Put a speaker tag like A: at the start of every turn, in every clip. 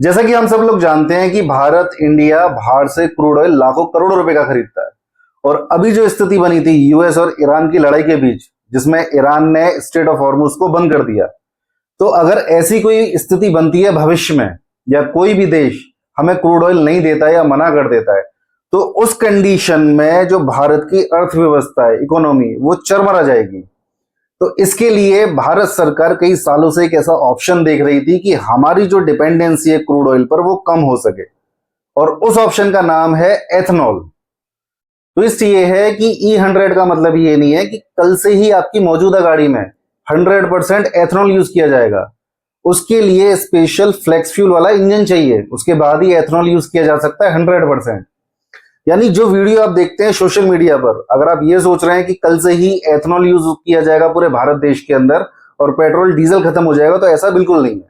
A: जैसा कि हम सब लोग जानते हैं कि भारत इंडिया बाहर से क्रूड ऑयल लाखों करोड़ों रुपए का खरीदता है। और अभी जो स्थिति बनी थी यूएस और ईरान की लड़ाई के बीच, जिसमें ईरान ने स्ट्रेट ऑफ हॉर्मुज को बंद कर दिया, तो अगर ऐसी कोई स्थिति बनती है भविष्य में, या कोई भी देश हमें क्रूड ऑयल नहीं देता या मना कर देता है, तो उस कंडीशन में जो भारत की अर्थव्यवस्था है, इकोनॉमी, वो चरमरा जाएगी। तो इसके लिए भारत सरकार कई सालों से एक ऐसा ऑप्शन देख रही थी कि हमारी जो डिपेंडेंसी है क्रूड ऑयल पर वो कम हो सके, और उस ऑप्शन का नाम है एथनॉल। ट्विस्ट ये है कि E100 का मतलब ये नहीं है कि कल से ही आपकी मौजूदा गाड़ी में 100% एथनॉल यूज किया जाएगा। उसके लिए स्पेशल फ्लेक्स फ्यूल वाला इंजन चाहिए, उसके बाद ही एथनॉल यूज किया जा सकता है 100%। यानी जो वीडियो आप देखते हैं सोशल मीडिया पर, अगर आप ये सोच रहे हैं कि कल से ही एथनॉल यूज किया जाएगा पूरे भारत देश के अंदर और पेट्रोल डीजल खत्म हो जाएगा, तो ऐसा बिल्कुल नहीं है।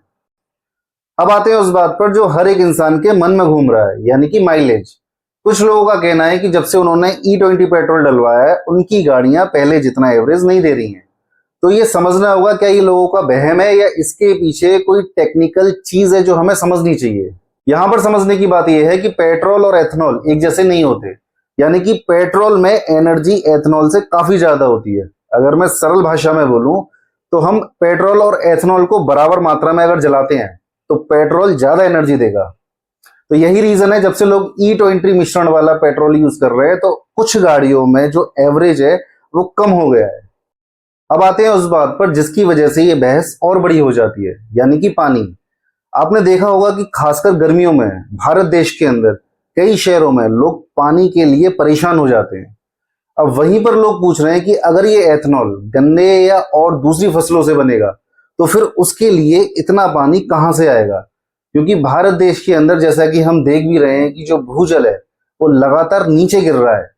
A: अब आते हैं उस बात पर जो हर एक इंसान के मन में घूम रहा है, यानी कि माइलेज। कुछ लोगों का कहना है कि जब से उन्होंने E20 पेट्रोल डलवाया है, उनकी गाड़ियां पहले जितना एवरेज नहीं दे रही हैं। तो ये समझना होगा, क्या ये लोगों का वहम है या इसके पीछे कोई टेक्निकल चीज है जो हमें समझनी चाहिए। यहां पर समझने की बात यह है कि पेट्रोल और एथनॉल एक जैसे नहीं होते। यानी कि पेट्रोल में एनर्जी एथनॉल से काफी ज्यादा होती है। अगर मैं सरल भाषा में बोलूं तो हम पेट्रोल और एथनॉल को बराबर मात्रा में अगर जलाते हैं तो पेट्रोल ज्यादा एनर्जी देगा। तो यही रीजन है जब से लोग E20 मिश्रण वाला पेट्रोल यूज कर रहे हैं, तो कुछ गाड़ियों में जो एवरेज है वो कम हो गया है। अब आते हैं उस बात पर जिसकी वजह से ये बहस और बड़ी हो जाती है, यानी कि पानी। आपने देखा होगा कि खासकर गर्मियों में भारत देश के अंदर कई शहरों में लोग पानी के लिए परेशान हो जाते हैं। अब वहीं पर लोग पूछ रहे हैं कि अगर ये एथनॉल गन्ने या और दूसरी फसलों से बनेगा तो फिर उसके लिए इतना पानी कहां से आएगा। क्योंकि भारत देश के अंदर जैसा कि हम देख भी रहे हैं कि जो भूजल है वो लगातार नीचे गिर रहा है।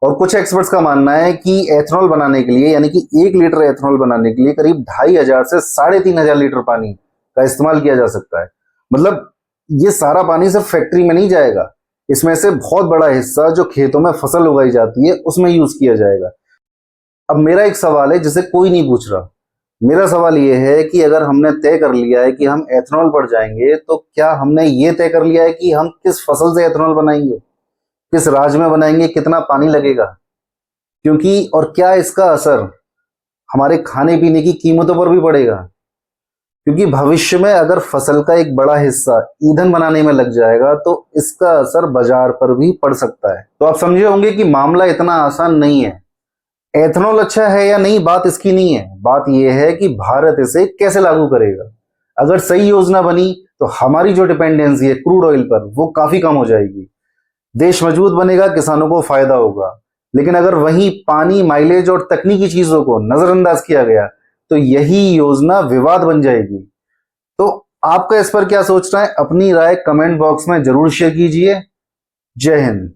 A: और कुछ एक्सपर्ट्स का मानना है कि एथनॉल बनाने के लिए, यानी कि 1 लीटर एथनॉल बनाने के लिए करीब 2500 से 3500 लीटर पानी का इस्तेमाल किया जा सकता है। मतलब ये सारा पानी सिर्फ फैक्ट्री में नहीं जाएगा, इसमें से बहुत बड़ा हिस्सा जो खेतों में फसल उगाई जाती है उसमें यूज किया जाएगा। अब मेरा एक सवाल है जिसे कोई नहीं पूछ रहा। मेरा सवाल ये है कि अगर हमने तय कर लिया है कि हम एथनॉल पर जाएंगे, तो क्या हमने ये तय कर लिया है कि हम किस फसल से एथनॉल बनाएंगे, किस राज्य में बनाएंगे, कितना पानी लगेगा, क्योंकि और क्या इसका असर हमारे खाने पीने की कीमतों पर भी पड़ेगा। क्योंकि भविष्य में अगर फसल का एक बड़ा हिस्सा ईंधन बनाने में लग जाएगा तो इसका असर बाजार पर भी पड़ सकता है। तो आप समझे होंगे कि मामला इतना आसान नहीं है। एथनॉल अच्छा है या नहीं बात इसकी नहीं है, बात यह है कि भारत इसे कैसे लागू करेगा। अगर सही योजना बनी तो हमारी जो डिपेंडेंसी है क्रूड ऑयल पर वो काफी कम हो जाएगी, देश मजबूत बनेगा, किसानों को फायदा होगा। लेकिन अगर वहीं पानी, माइलेज और तकनीकी चीजों को नजरअंदाज किया गया तो यही योजना विवाद बन जाएगी। तो आपका इस पर क्या सोचना है, अपनी राय कमेंट बॉक्स में जरूर शेयर कीजिए। जय हिंद।